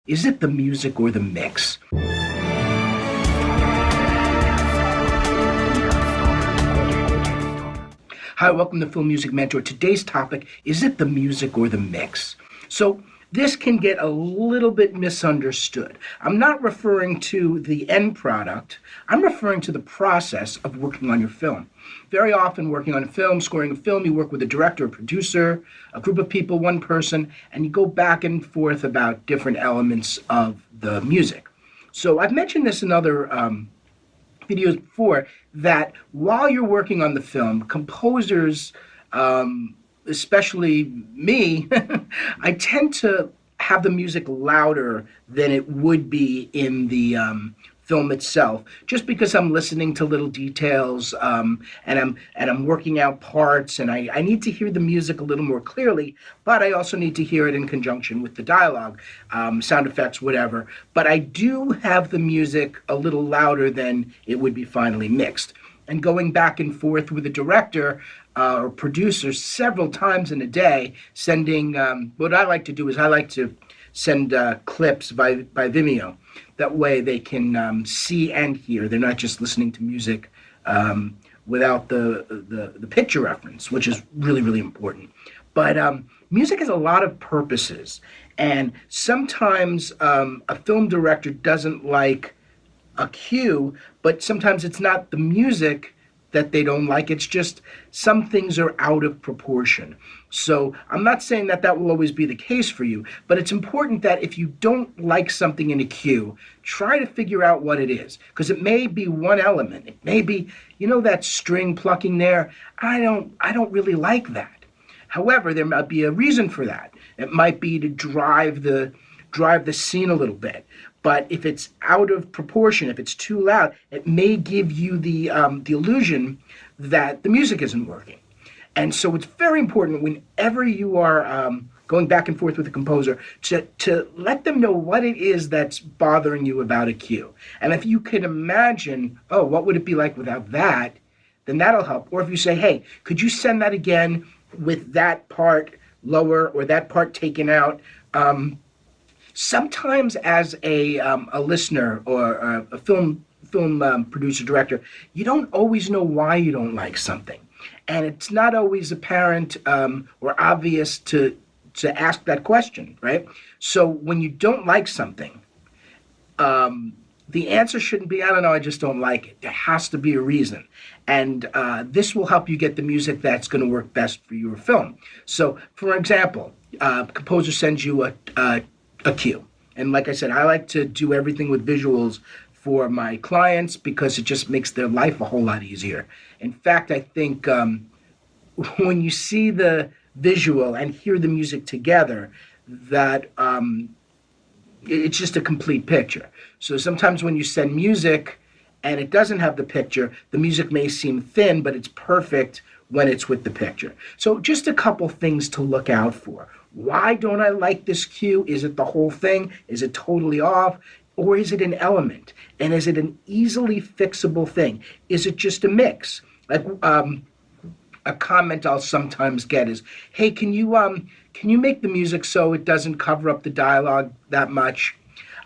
Is it the music or the mix? Hi, welcome to Film Music Mentor. Today's topic, is it the music or the mix? So this can get a little bit misunderstood. I'm not referring to the end product. I'm referring to the process of working on your film. Very often working on a film, scoring a film, you work with a director, a producer, a group of people, one person, and you go back and forth about different elements of the music. So I've mentioned this in other videos before, that while you're working on the film, composers, especially me, I tend to have the music louder than it would be in the film itself, just because I'm listening to little details, and I'm working out parts, and I need to hear the music a little more clearly, but I also need to hear it in conjunction with the dialogue, sound effects, whatever. But I do have the music a little louder than it would be finally mixed. And going back and forth with the director or producer several times in a day, sending, what I like to do is I like to send clips by Vimeo. That way they can see and hear. They're not just listening to music without the picture reference, which is really, really important. But music has a lot of purposes. And sometimes a film director doesn't like a cue, but sometimes it's not the music that they don't like. It's just some things are out of proportion. So I'm not saying that that will always be the case for you, but it's important that if you don't like something in a cue, try to figure out what it is, because it may be one element. It may be, that string plucking there. I don't really like that. However, there might be a reason for that. It might be to drive the scene a little bit. But if it's out of proportion, if it's too loud, it may give you the illusion that the music isn't working. And so it's very important whenever you are going back and forth with a composer to let them know what it is that's bothering you about a cue. And if you can imagine, oh, what would it be like without that, then that'll help. Or if you say, hey, could you send that again with that part lower or that part taken out? Sometimes as a listener or a film producer, director, you don't always know why you don't like something. And it's not always apparent or obvious to ask that question, right? So when you don't like something, the answer shouldn't be, I don't know, I just don't like it. There has to be a reason. And this will help you get the music that's going to work best for your film. So, for example, composer sends you a cue. And like I said, I like to do everything with visuals for my clients because it just makes their life a whole lot easier. In fact, I think when you see the visual and hear the music together, that it's just a complete picture. So sometimes when you send music and it doesn't have the picture, the music may seem thin, but it's perfect when it's with the picture. So just a couple things to look out for. Why don't I like this cue? Is it the whole thing? Is it totally off? Or is it an element? And is it an easily fixable thing? Is it just a mix? Like a comment I'll sometimes get is, hey, can you make the music so it doesn't cover up the dialogue that much?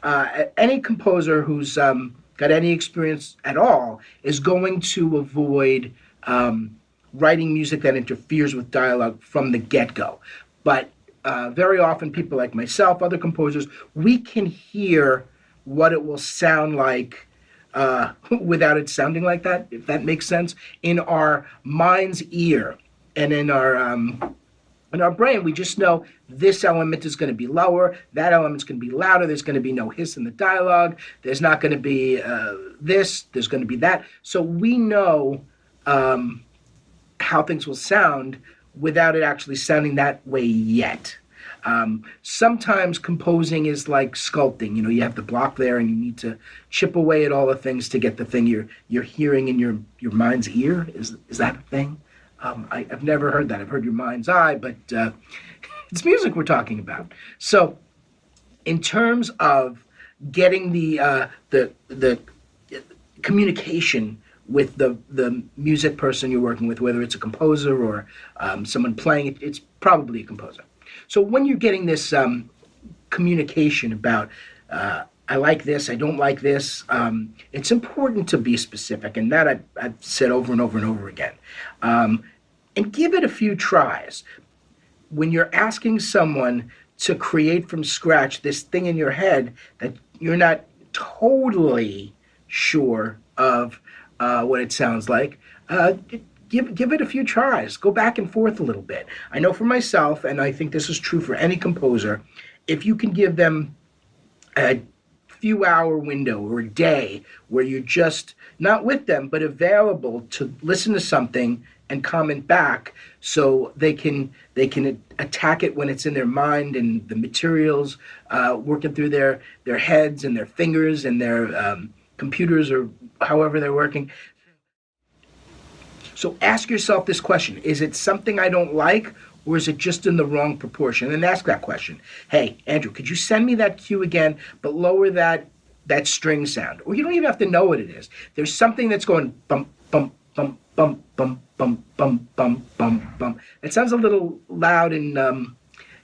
Any composer who's got any experience at all is going to avoid writing music that interferes with dialogue from the get-go. But very often people like myself, other composers, we can hear what it will sound like without it sounding like that, if that makes sense. In our mind's ear and in our brain, we just know this element is going to be lower, that element's going to be louder, there's going to be no hiss in the dialogue, there's not going to be this, there's going to be that. So we know how things will sound without it actually sounding that way yet. Sometimes composing is like sculpting. You have the block there and you need to chip away at all the things to get the thing you're hearing in your mind's ear. Is that a thing? I've never heard that. I've heard your mind's eye, but it's music we're talking about. So in terms of getting the communication with the music person you're working with, whether it's a composer or someone playing it, it's probably a composer. So when you're getting this communication about I like this, I don't like this. It's important to be specific, and that I've said over and over and over again. And give it a few tries. When you're asking someone to create from scratch this thing in your head that you're not totally sure of what it sounds like, give it a few tries. Go back and forth a little bit. I know for myself, and I think this is true for any composer, if you can give them a few hour window or a day where you're just not with them but available to listen to something and comment back, so they can attack it when it's in their mind and the materials working through their heads and their fingers and their computers or however they're working. So ask yourself this question: is it something I don't like, or is it just in the wrong proportion? And ask that question. Hey, Andrew, could you send me that cue again, but lower that string sound? Or you don't even have to know what it is. There's something that's going bum, bum, bum, bum, bum, bum, bum, bum, bum, bum. It sounds a little loud and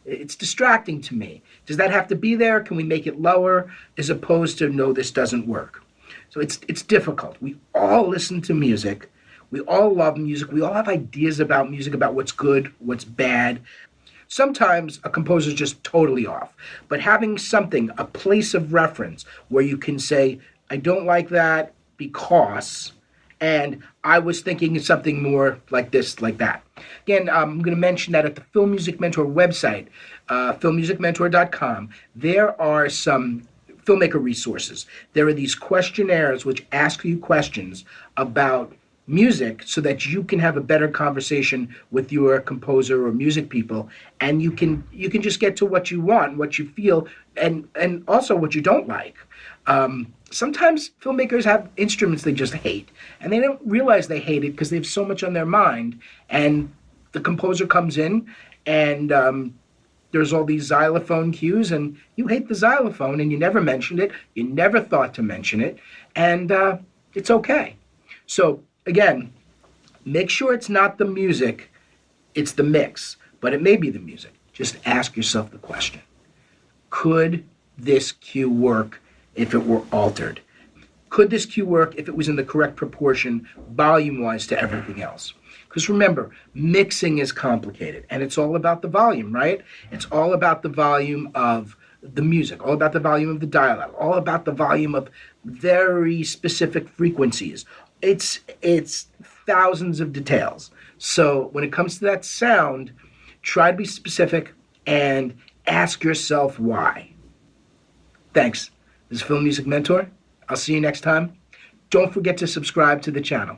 it's distracting to me. Does that have to be there? Can we make it lower? As opposed to, no, this doesn't work. So it's difficult. We all listen to music. We all love music. We all have ideas about music, about what's good, what's bad. Sometimes a composer's just totally off. But having something, a place of reference where you can say, I don't like that because, and I was thinking of something more like this, like that. Again, I'm going to mention that at the Film Music Mentor website, filmmusicmentor.com, there are some filmmaker resources. There are these questionnaires which ask you questions about music so that you can have a better conversation with your composer or music people, and you can just get to what you want, what you feel, and also what you don't like. Sometimes filmmakers have instruments they just hate, and they don't realize they hate it because they have so much on their mind, and the composer comes in and there's all these xylophone cues, and you hate the xylophone and you never mentioned it, you never thought to mention it, and it's okay. So again, make sure it's not the music, it's the mix, but it may be the music. Just ask yourself the question: could this cue work if it were altered? Could this cue work if it was in the correct proportion, volume-wise, to everything else? Because remember, mixing is complicated, and it's all about the volume, right? It's all about the volume of the music, all about the volume of the dialogue, all about the volume of very specific frequencies. It's thousands of details. So when it comes to that sound, try to be specific and ask yourself why. Thanks. This is Film Music Mentor. I'll see you next time. Don't forget to subscribe to the channel.